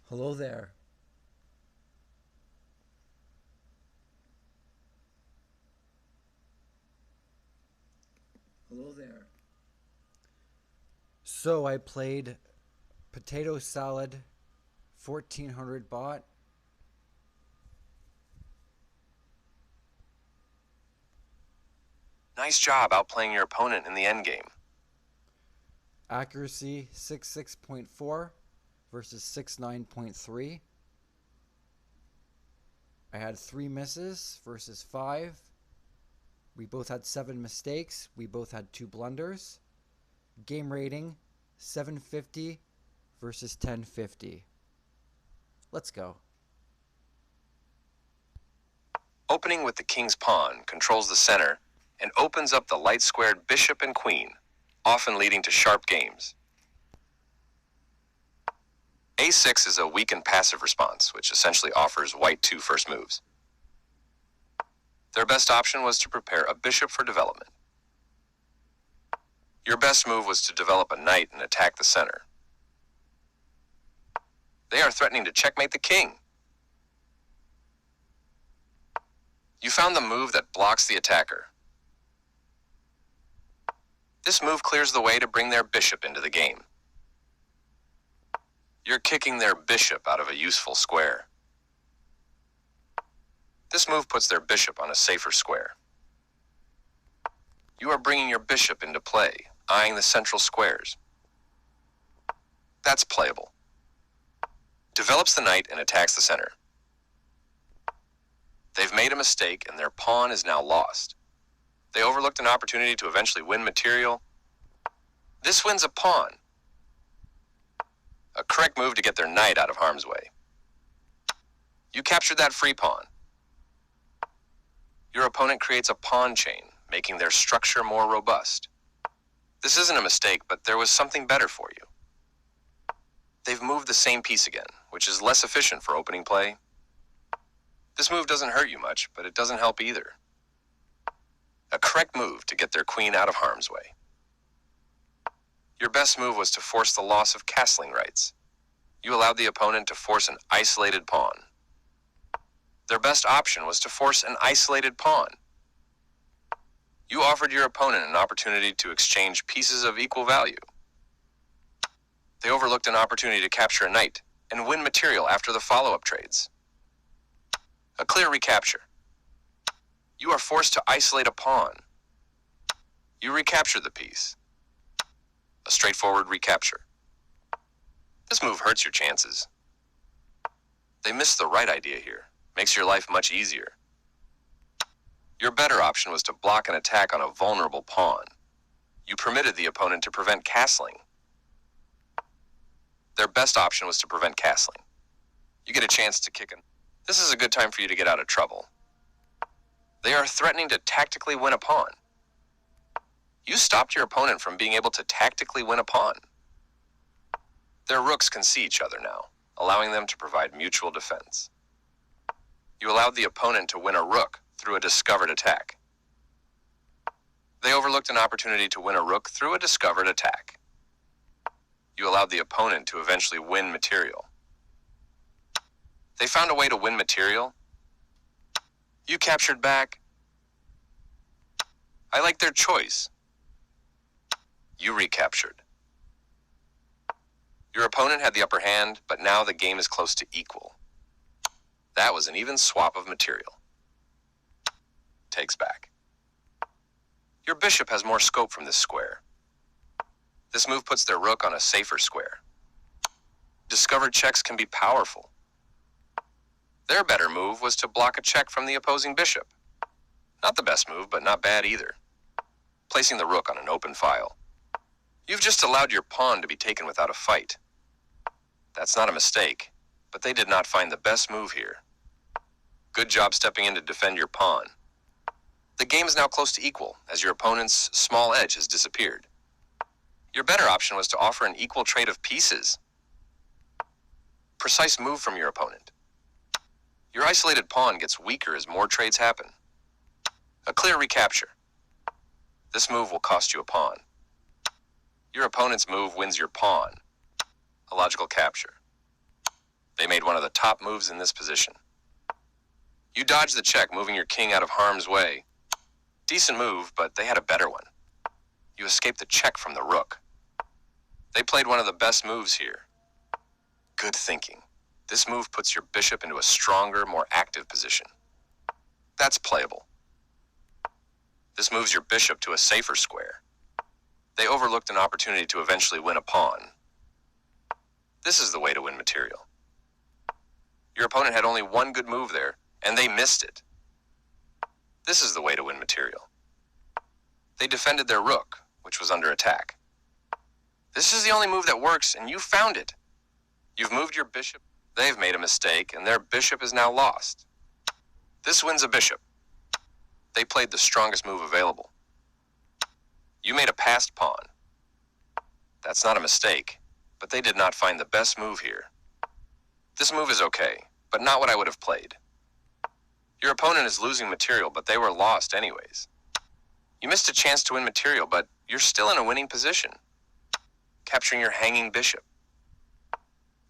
Hello there. Hello there. So I played potato salad 1400 bot. Nice job outplaying your opponent in the endgame. Accuracy 66.4 versus 69.3. I had 3 misses versus 5. We both had 7 mistakes. We both had 2 blunders. Game rating 750 versus 1050. Let's go. Opening with the king's pawn controls the center and opens up the light-squared bishop and queen, often leading to sharp games. A6 is a weakened passive response, which essentially offers white 2 first moves. Their best option was to prepare a bishop for development. Your best move was to develop a knight and attack the center. They are threatening to checkmate the king. You found the move that blocks the attacker. This move clears the way to bring their bishop into the game. You're kicking their bishop out of a useful square. This move puts their bishop on a safer square. You are bringing your bishop into play, eyeing the central squares. That's playable. Develops the knight and attacks the center. They've made a mistake and their pawn is now lost. They overlooked an opportunity to eventually win material. This wins a pawn. A correct move to get their knight out of harm's way. You captured that free pawn. Your opponent creates a pawn chain, making their structure more robust. This isn't a mistake, but there was something better for you. They've moved the same piece again, which is less efficient for opening play. This move doesn't hurt you much, but it doesn't help either. A correct move to get their queen out of harm's way. Your best move was to force the loss of castling rights. You allowed the opponent to force an isolated pawn. Their best option was to force an isolated pawn. You offered your opponent an opportunity to exchange pieces of equal value. They overlooked an opportunity to capture a knight and win material after the follow-up trades. A clear recapture. You are forced to isolate a pawn. You recapture the piece. A straightforward recapture. This move hurts your chances. They missed the right idea here. Makes your life much easier. Your better option was to block an attack on a vulnerable pawn. You permitted the opponent to prevent castling. Their best option was to prevent castling. You get a chance to kick in. This is a good time for you to get out of trouble. They are threatening to tactically win a pawn. You stopped your opponent from being able to tactically win a pawn. Their rooks can see each other now, allowing them to provide mutual defense. You allowed the opponent to win a rook through a discovered attack. They overlooked an opportunity to win a rook through a discovered attack. You allowed the opponent to eventually win material. They found a way to win material. You captured back. I like their choice. You recaptured. Your opponent had the upper hand, but now the game is close to equal. That was an even swap of material. Takes back. Your bishop has more scope from this square. This move puts their rook on a safer square. Discovered checks can be powerful. Their better move was to block a check from the opposing bishop. Not the best move, but not bad either. Placing the rook on an open file. You've just allowed your pawn to be taken without a fight. That's not a mistake, but they did not find the best move here. Good job stepping in to defend your pawn. The game is now close to equal, as your opponent's small edge has disappeared. Your better option was to offer an equal trade of pieces. Precise move from your opponent. Your isolated pawn gets weaker as more trades happen. A clear recapture. This move will cost you a pawn. Your opponent's move wins your pawn. A logical capture. They made one of the top moves in this position. You dodged the check, moving your king out of harm's way. Decent move, but they had a better one. You escaped the check from the rook. They played one of the best moves here. Good thinking. This move puts your bishop into a stronger, more active position. That's playable. This moves your bishop to a safer square. They overlooked an opportunity to eventually win a pawn. This is the way to win material. Your opponent had only one good move there, and they missed it. This is the way to win material. They defended their rook, which was under attack. This is the only move that works, and you found it. You've moved your bishop. They've made a mistake, and their bishop is now lost. This wins a bishop. They played the strongest move available. You made a passed pawn. That's not a mistake, but they did not find the best move here. This move is okay, but not what I would have played. Your opponent is losing material, but they were lost anyways. You missed a chance to win material, but you're still in a winning position, capturing your hanging bishop.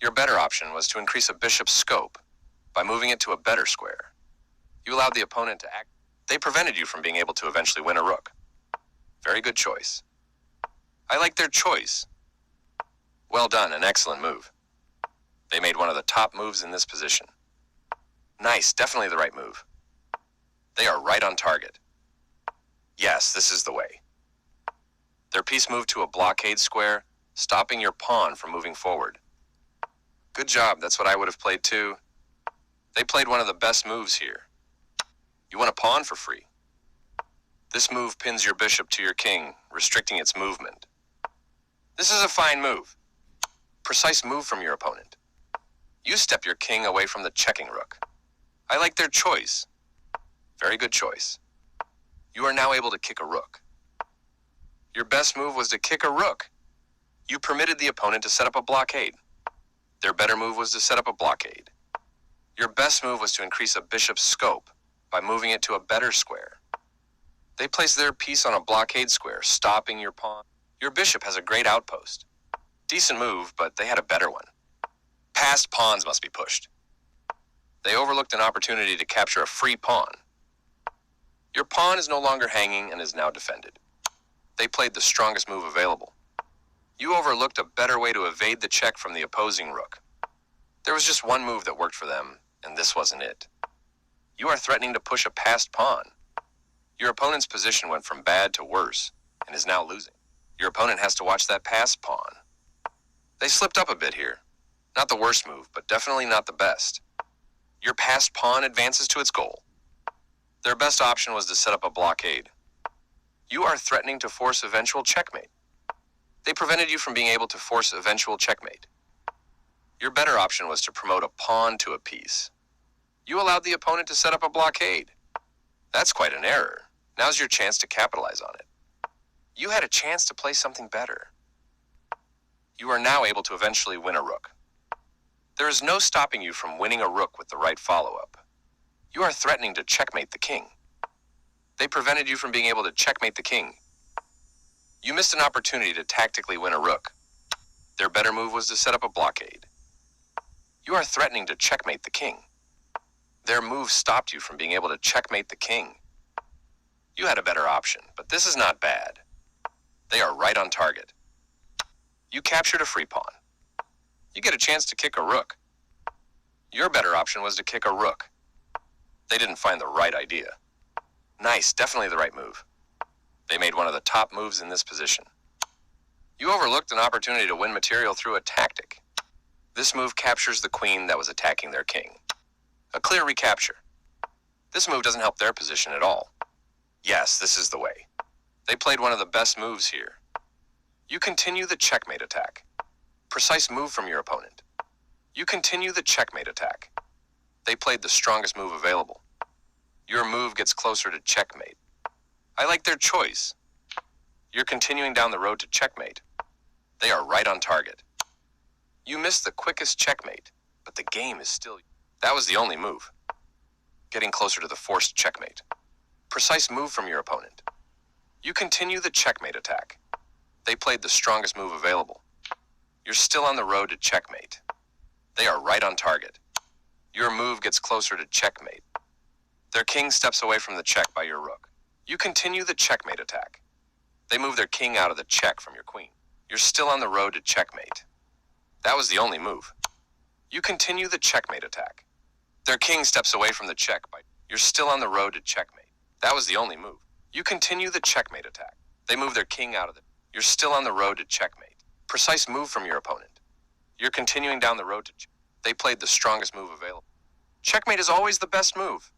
Your better option was to increase a bishop's scope by moving it to a better square. You allowed the opponent to act. They prevented you from being able to eventually win a rook. Very good choice. I like their choice. Well done, an excellent move. They made one of the top moves in this position. Nice, definitely the right move. They are right on target. Yes, this is the way. Their piece moved to a blockade square, stopping your pawn from moving forward. Good job, that's what I would have played too. They played one of the best moves here. You won a pawn for free. This move pins your bishop to your king, restricting its movement. This is a fine move. Precise move from your opponent. You step your king away from the checking rook. I like their choice. Very good choice. You are now able to kick a rook. Your best move was to kick a rook. You permitted the opponent to set up a blockade. Their better move was to set up a blockade. Your best move was to increase a bishop's scope by moving it to a better square. They placed their piece on a blockade square, stopping your pawn. Your bishop has a great outpost. Decent move, but they had a better one. Passed pawns must be pushed. They overlooked an opportunity to capture a free pawn. Your pawn is no longer hanging and is now defended. They played the strongest move available. You overlooked a better way to evade the check from the opposing rook. There was just one move that worked for them, and this wasn't it. You are threatening to push a passed pawn. Your opponent's position went from bad to worse, and is now losing. Your opponent has to watch that passed pawn. They slipped up a bit here. Not the worst move, but definitely not the best. Your passed pawn advances to its goal. Their best option was to set up a blockade. You are threatening to force eventual checkmate. They prevented you from being able to force eventual checkmate. Your better option was to promote a pawn to a piece. You allowed the opponent to set up a blockade. That's quite an error. Now's your chance to capitalize on it. You had a chance to play something better. You are now able to eventually win a rook. There is no stopping you from winning a rook with the right follow-up. You are threatening to checkmate the king. They prevented you from being able to checkmate the king. You missed an opportunity to tactically win a rook. Their better move was to set up a blockade. You are threatening to checkmate the king. Their move stopped you from being able to checkmate the king. You had a better option, but this is not bad. They are right on target. You captured a free pawn. You get a chance to kick a rook. Your better option was to kick a rook. They didn't find the right idea. Nice, definitely the right move. They made one of the top moves in this position. You overlooked an opportunity to win material through a tactic. This move captures the queen that was attacking their king. A clear recapture. This move doesn't help their position at all. Yes, this is the way. They played one of the best moves here. You continue the checkmate attack. Precise move from your opponent. You continue the checkmate attack. They played the strongest move available. Your move gets closer to checkmate. I like their choice. You're continuing down the road to checkmate. They are right on target. You missed the quickest checkmate, but the game is still... That was the only move. Getting closer to the forced checkmate. Precise move from your opponent. You continue the checkmate attack. They played the strongest move available. You're still on the road to checkmate. They are right on target. Your move gets closer to checkmate. Their king steps away from the check by your rook. You continue the checkmate attack. They move their king out of the check from your queen. You're still on the road to checkmate. That was the only move. You continue the checkmate attack. Their king steps away from the check by... You're still on the road to checkmate. That was the only move. You continue the checkmate attack. They move their king out of the... You're still on the road to checkmate. Precise move from your opponent. You're continuing down the road to... They played the strongest move available. Checkmate is always the best move.